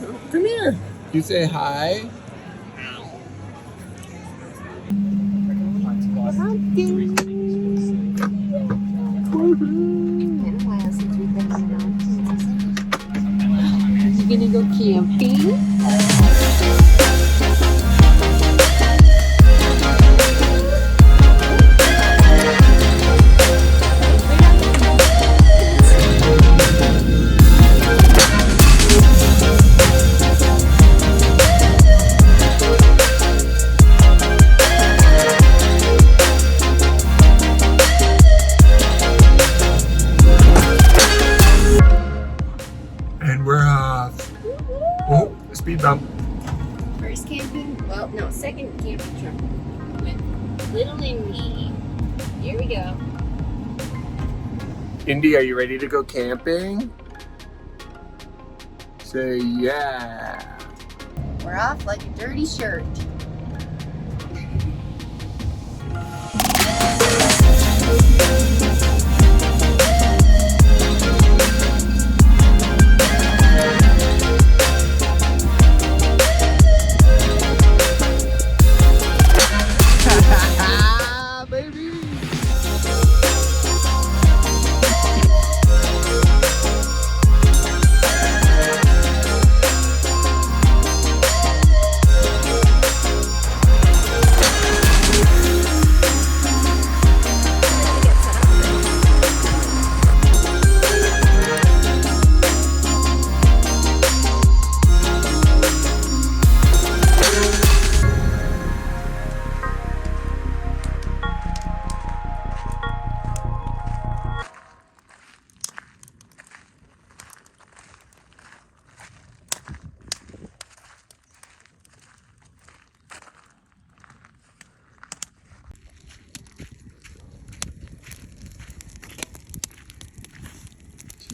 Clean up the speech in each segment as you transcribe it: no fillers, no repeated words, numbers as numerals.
Come here. You say hi. You gonna go camping? And we're off. Oh, speed bump. First camping, well, no, second camping trip with little Indy. Here we go. Indy, are you ready to go camping? Say yeah. We're off like a dirty shirt.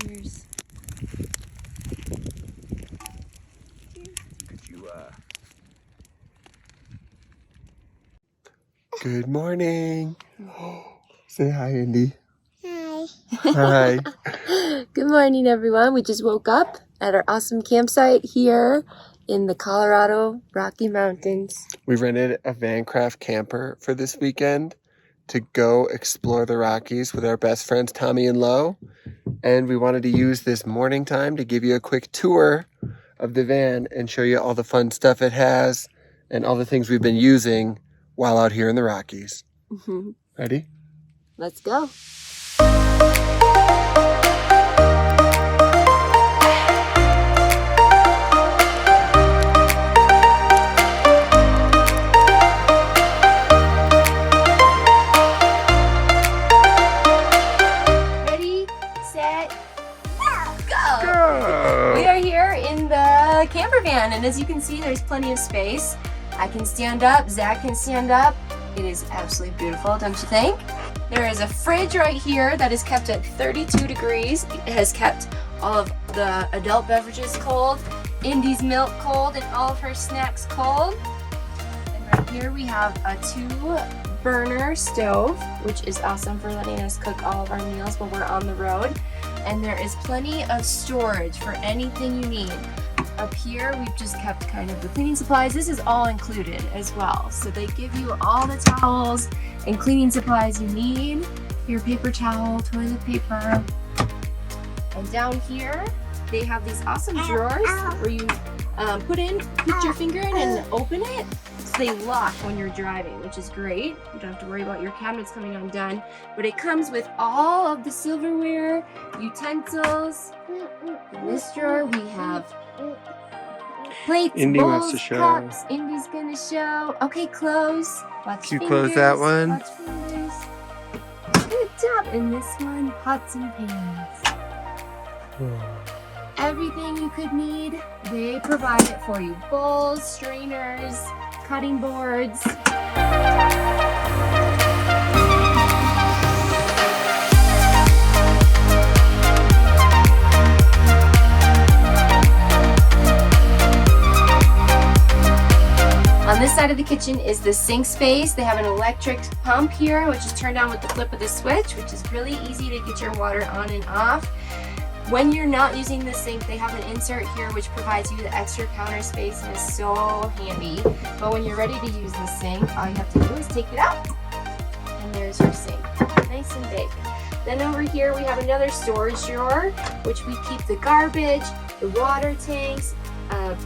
Cheers. Good morning. Say hi, Indy. Hi. Hi. Good morning, everyone. We just woke up at our awesome campsite here in the Colorado Rocky Mountains. We rented a VanCraft camper for this weekend to go explore the Rockies with our best friends, Tommy and Lo. And we wanted to use this morning time to give you a quick tour of the van and show you all the fun stuff it has and all the things we've been using while out here in the Rockies. Ready? Let's go. Ready, set, go! We are here in the camper van, and as you can see, there's plenty of space. I can stand up, Zach can stand up. It is absolutely beautiful, don't you think? There is a fridge right here that is kept at 32 degrees. It has kept all of the adult beverages cold, Indy's milk cold, and all of her snacks cold. And right here we have a 2-burner stove, which is awesome for letting us cook all of our meals while we're on the road. And there is plenty of storage for anything you need. Up here, we've just kept kind of the cleaning supplies. This is all included as well. So they give you all the towels and cleaning supplies you need. Your paper towel, toilet paper. And down here, they have these awesome drawers where you put your finger in and open it. So they lock when you're driving, which is great. You don't have to worry about your cabinets coming undone. But it comes with all of the silverware, utensils. In this drawer, we have plates, Indy bowls, wants to show. cups. Indy's gonna show. Okay, close. Watch Can you fingers. close that one? Watch fingers. Good job. And this one, pots and pans. Everything you could need, they provide it for you. Bowls, strainers, cutting boards. On this side of the kitchen is the sink space. They have an electric pump here, which is turned on with the flip of the switch, which is really easy to get your water on and off. When you're not using the sink, they have an insert here which provides you the extra counter space and is so handy. But when you're ready to use the sink, all you have to do is take it out. And there's your sink, nice and big. Then over here we have another storage drawer, which we keep the garbage, the water tanks,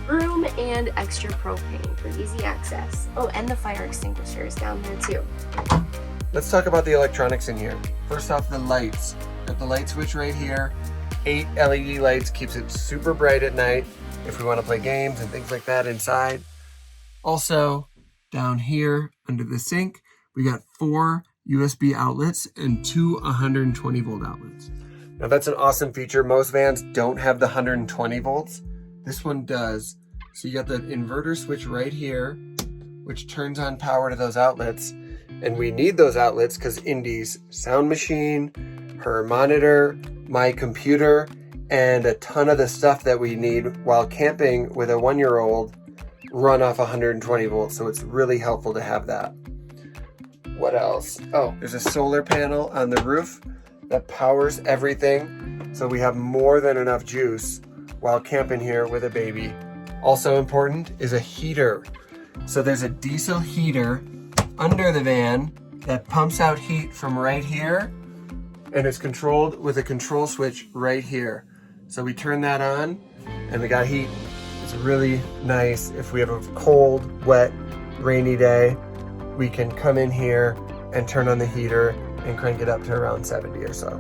broom, and extra propane for easy access. Oh, and the fire extinguisher is down there too. Let's talk about the electronics in here. First off, the lights. Got the light switch right here. 8 LED lights, keeps it super bright at night if we want to play games and things like that inside. Also, down here under the sink, we got 4 USB outlets and 2 120 volt outlets. Now that's an awesome feature. Most vans don't have the 120 volts. This one does. So you got the inverter switch right here, which turns on power to those outlets. And we need those outlets because Indy's sound machine, her monitor, my computer, and a ton of the stuff that we need while camping with a 1-year-old run off 120 volts. So it's really helpful to have that. What else? Oh, there's a solar panel on the roof that powers everything. So we have more than enough juice while camping here with a baby. Also important is a heater. So there's a diesel heater under the van that pumps out heat from right here and is controlled with a control switch right here. So we turn that on and we got heat. It's really nice if we have a cold, wet, rainy day. We can come in here and turn on the heater and crank it up to around 70 or so.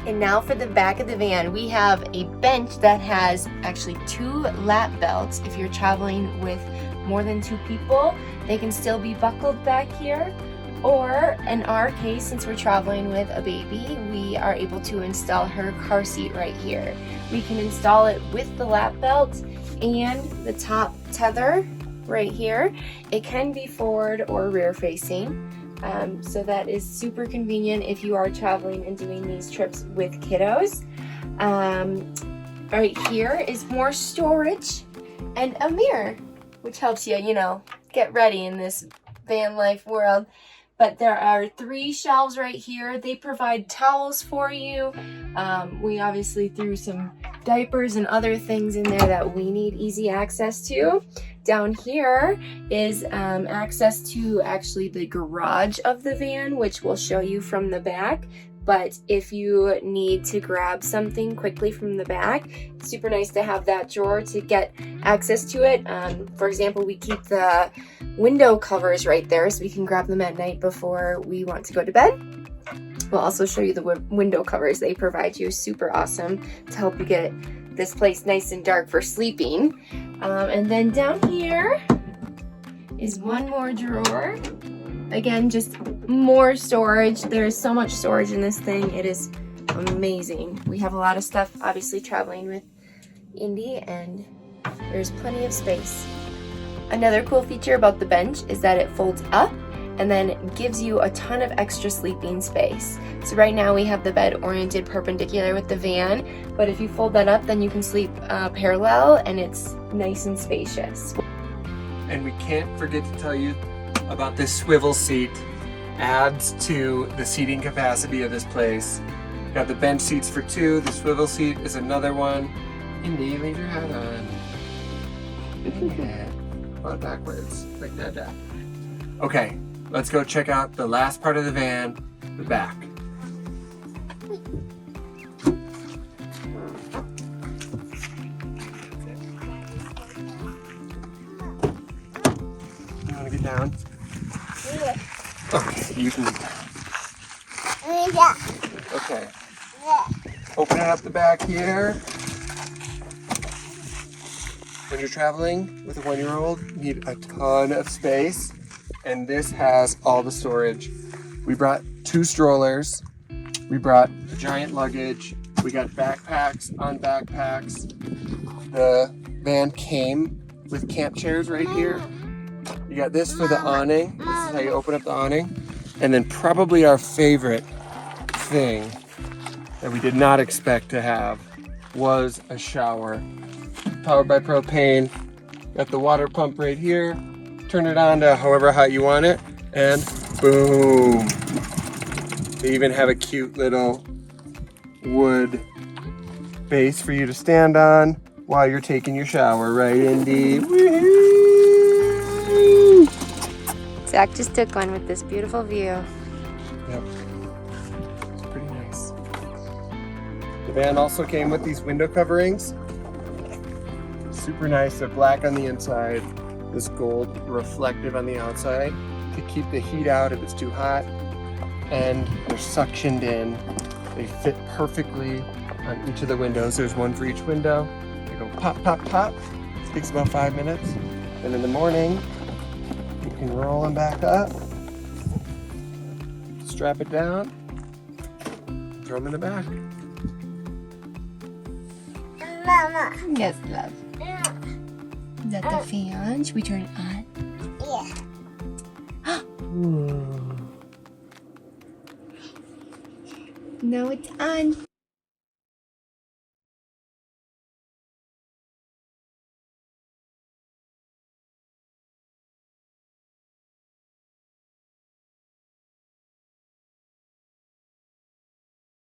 And now for the back of the van, we have a bench that has actually 2 lap belts. If you're traveling with more than 2 people, they can still be buckled back here. Or in our case, since we're traveling with a baby, we are able to install her car seat right here. We can install it with the lap belt and the top tether right here. It can be forward or rear facing. So that is super convenient if you are traveling and doing these trips with kiddos. Right here is more storage and a mirror, which helps you, get ready in this van life world. But there are 3 shelves right here. They provide towels for you. We obviously threw some diapers and other things in there that we need easy access to. Down here is access to actually the garage of the van, which we'll show you from the back. But if you need to grab something quickly from the back, it's super nice to have that drawer to get access to it. For example, we keep the window covers right there so we can grab them at night before we want to go to bed. We'll also show you the window covers they provide you. Super awesome to help you get this place nice and dark for sleeping. And then down here is one more drawer. Again, just more storage. There is so much storage in this thing. It is amazing. We have a lot of stuff, obviously, traveling with Indy, and there's plenty of space. Another cool feature about the bench is that it folds up and then gives you a ton of extra sleeping space. So right now we have the bed oriented perpendicular with the van, but if you fold that up, then you can sleep parallel, and it's nice and spacious. And we can't forget to tell you about this swivel seat. Adds to the seating capacity of this place. Got the bench seats for 2. The swivel seat is another one. Indy, leave your hat on. Put it backwards, like that. Okay, let's go check out the last part of the van, the back. You want to get down? Yeah. Okay, you can. Yeah. Okay. Opening up the back here. When you're traveling with a 1-year-old, you need a ton of space, and this has all the storage. We brought 2 strollers. We brought giant luggage. We got backpacks on backpacks. The van came with camp chairs right here. You got this for the awning. This is how you open up the awning. And then probably our favorite thing that we did not expect to have was a shower. Powered by propane. Got the water pump right here. Turn it on to however hot you want it. And boom. They even have a cute little wood base for you to stand on while you're taking your shower, right, Indy? Woo-hoo! Zach just took one with this beautiful view. Yep. It's pretty nice. The van also came with these window coverings. Super nice. They're black on the inside, this gold reflective on the outside to keep the heat out if it's too hot. And they're suctioned in. They fit perfectly on each of the windows. There's one for each window. They go pop, pop, pop. It takes about 5 minutes. Then in the morning, you can roll them back up, strap it down, throw them in the back. Mama. Yes, love. Is that the fan? Should we turn it on? Yeah. No, it's on.